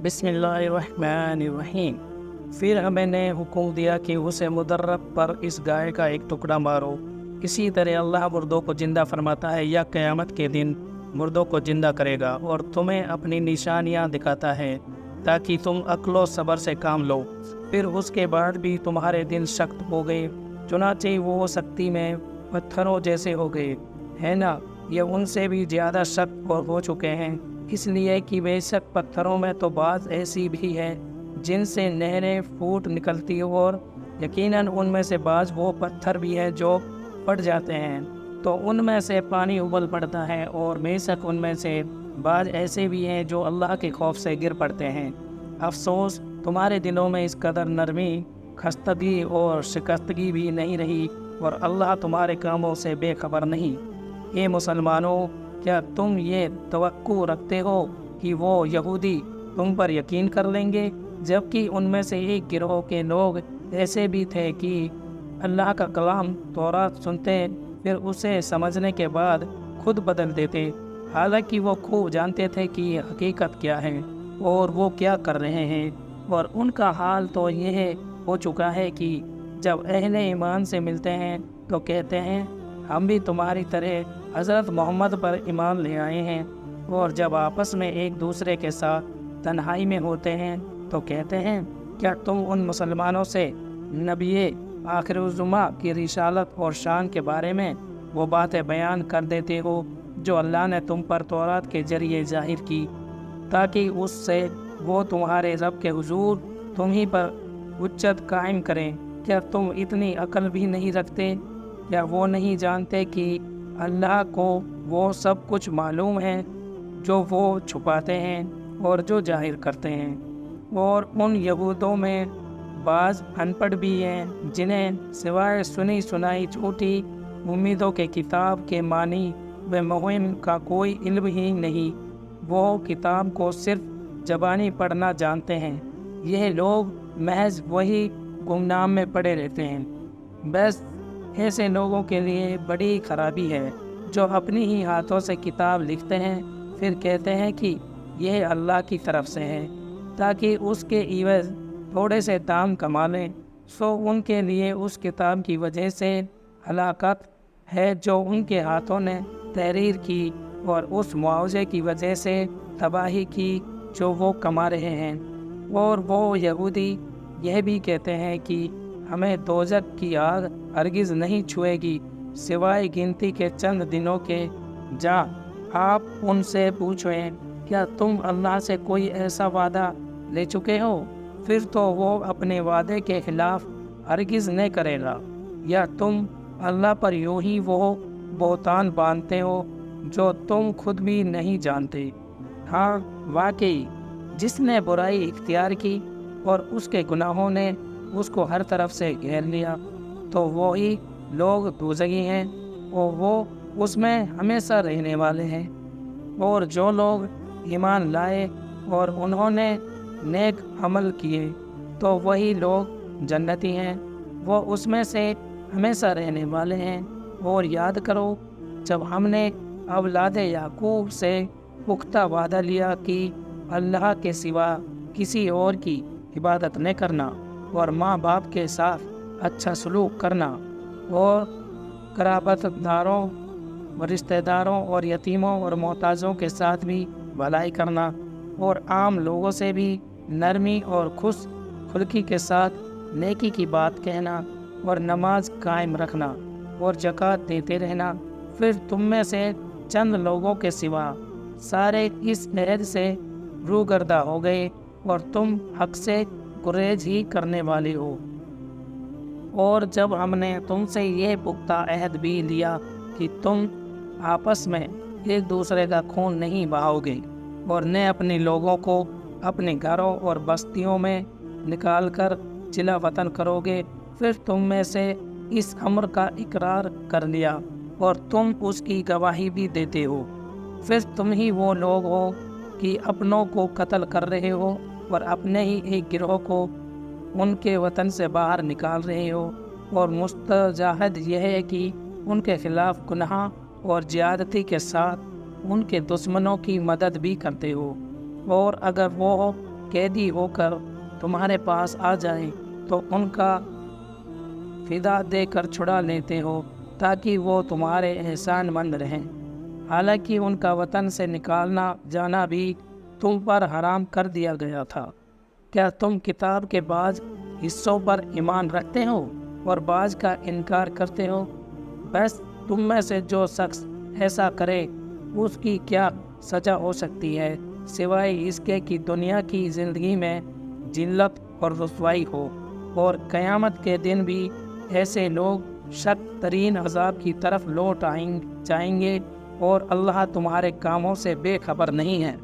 بسم اللہ الرحمن الرحیم۔ پھر ہمیں نے حکم دیا کہ اسے مدرب پر اس گائے کا ایک ٹکڑا مارو۔ اسی طرح اللہ مردوں کو زندہ فرماتا ہے یا قیامت کے دن مردوں کو زندہ کرے گا اور تمہیں اپنی نشانیاں دکھاتا ہے تاکہ تم عقل و صبر سے کام لو۔ پھر اس کے بعد بھی تمہارے دل سخت ہو گئے، چنانچہ وہ سختی میں پتھروں جیسے ہو گئے، ہے نا؟ یہ ان سے بھی زیادہ سخت ہو چکے ہیں، اس لیے کہ بے شک پتھروں میں تو بعض ایسی بھی ہے جن سے نہریں پھوٹ نکلتی ہو، اور یقیناً ان میں سے بعض وہ پتھر بھی ہیں جو پھٹ جاتے ہیں تو ان میں سے پانی ابل پڑتا ہے، اور بے شک ان میں سے بعض ایسے بھی ہیں جو اللہ کے خوف سے گر پڑتے ہیں۔ افسوس تمہارے دلوں میں اس قدر نرمی، خستگی اور شکستگی بھی نہیں رہی، اور اللہ تمہارے کاموں سے بے خبر نہیں۔ اے مسلمانوں، کیا تم یہ توقع رکھتے ہو کہ وہ یہودی تم پر یقین کر لیں گے، جبکہ ان میں سے ایک گروہ کے لوگ ایسے بھی تھے کہ اللہ کا کلام تورات سنتے، پھر اسے سمجھنے کے بعد خود بدل دیتے، حالانکہ وہ خوب جانتے تھے کہ یہ حقیقت کیا ہے اور وہ کیا کر رہے ہیں۔ اور ان کا حال تو یہ ہو چکا ہے کہ جب اہل ایمان سے ملتے ہیں تو کہتے ہیں ہم بھی تمہاری طرح حضرت محمد پر ایمان لے آئے ہیں، اور جب آپس میں ایک دوسرے کے ساتھ تنہائی میں ہوتے ہیں تو کہتے ہیں کیا تم ان مسلمانوں سے نبی آخر الزماں کی رسالت اور شان کے بارے میں وہ باتیں بیان کر دیتے ہو جو اللہ نے تم پر تورات کے ذریعے ظاہر کی، تاکہ اس سے وہ تمہارے رب کے حضور تم ہی پر حجت قائم کریں؟ کیا تم اتنی عقل بھی نہیں رکھتے؟ کیا وہ نہیں جانتے کہ اللہ کو وہ سب کچھ معلوم ہے جو وہ چھپاتے ہیں اور جو ظاہر کرتے ہیں؟ اور ان یہودوں میں بعض ان پڑھ بھی ہیں جنہیں سوائے سنی سنائی جھوٹی امیدوں کے کتاب کے معنی و مہم کا کوئی علم ہی نہیں، وہ کتاب کو صرف زبانی پڑھنا جانتے ہیں۔ یہ لوگ محض وہی گمنام میں پڑے رہتے ہیں۔ بس ایسے لوگوں کے لیے بڑی خرابی ہے جو اپنی ہی ہاتھوں سے کتاب لکھتے ہیں، پھر کہتے ہیں کہ یہ اللہ کی طرف سے ہے تاکہ اس کے عوض تھوڑے سے دام کما لیں، سو ان کے لیے اس کتاب کی وجہ سے ہلاکت ہے جو ان کے ہاتھوں نے تحریر کی، اور اس معاوضے کی وجہ سے تباہی کی جو وہ کما رہے ہیں۔ اور وہ یہودی یہ بھی کہتے ہیں کہ ہمیں دوزخ کی آگ ہرگز نہیں چھوئے گی سوائے گنتی کے چند دنوں کے۔ جا آپ ان سے پوچھیں کیا تم اللہ سے کوئی ایسا وعدہ لے چکے ہو؟ پھر تو وہ اپنے وعدے کے خلاف ہرگز نہیں کرے گا، یا تم اللہ پر یوں ہی وہ بہتان باندھتے ہو جو تم خود بھی نہیں جانتے۔ ہاں واقعی جس نے برائی اختیار کی اور اس کے گناہوں نے اس کو ہر طرف سے گھیر لیا تو وہی لوگ دوزخی ہیں، اور وہ اس میں ہمیشہ رہنے والے ہیں۔ اور جو لوگ ایمان لائے اور انہوں نے نیک عمل کیے تو وہی لوگ جنتی ہیں، وہ اس میں سے ہمیشہ رہنے والے ہیں۔ اور یاد کرو جب ہم نے اولاد یعقوب سے پختہ وعدہ لیا کہ اللہ کے سوا کسی اور کی عبادت نہ کرنا، اور ماں باپ کے ساتھ اچھا سلوک کرنا، اور قرابت داروں رشتہ داروں اور یتیموں اور محتاجوں کے ساتھ بھی بھلائی کرنا، اور عام لوگوں سے بھی نرمی اور خوش خلقی کے ساتھ نیکی کی بات کہنا، اور نماز قائم رکھنا اور زکوٰۃ دیتے رہنا، پھر تم میں سے چند لوگوں کے سوا سارے اس عہد سے روگردہ ہو گئے اور تم حق سے گریز ہی کرنے والے ہو۔ اور جب ہم نے تم سے یہ پختہ عہد بھی لیا کہ تم آپس میں ایک دوسرے کا خون نہیں بہاؤ گے اور نہ اپنے لوگوں کو اپنے گھروں اور بستیوں میں نکال کر چلا وطن کرو گے، پھر تم میں سے اس امر کا اقرار کر لیا اور تم اس کی گواہی بھی دیتے ہو، پھر تم ہی وہ لوگ ہو کہ اپنوں کو قتل کر رہے ہو اور اپنے ہی ایک گروہ کو ان کے وطن سے باہر نکال رہے ہو، اور مستجد یہ ہے کہ ان کے خلاف گناہ اور زیادتی کے ساتھ ان کے دشمنوں کی مدد بھی کرتے ہو، اور اگر وہ قیدی ہو کر تمہارے پاس آ جائیں تو ان کا فدا دے کر چھڑا لیتے ہو تاکہ وہ تمہارے احسان مند رہیں، حالانکہ ان کا وطن سے نکالنا جانا بھی تم پر حرام کر دیا گیا تھا۔ کیا تم کتاب کے بعض حصوں پر ایمان رکھتے ہو اور بعض کا انکار کرتے ہو؟ بس تم میں سے جو شخص ایسا کرے اس کی کیا سزا ہو سکتی ہے سوائے اس کے کہ دنیا کی زندگی میں ذلت اور رسوائی ہو، اور قیامت کے دن بھی ایسے لوگ سخت ترین عذاب کی طرف لوٹ جائیں گے اور اللہ تمہارے کاموں سے بے خبر نہیں ہے۔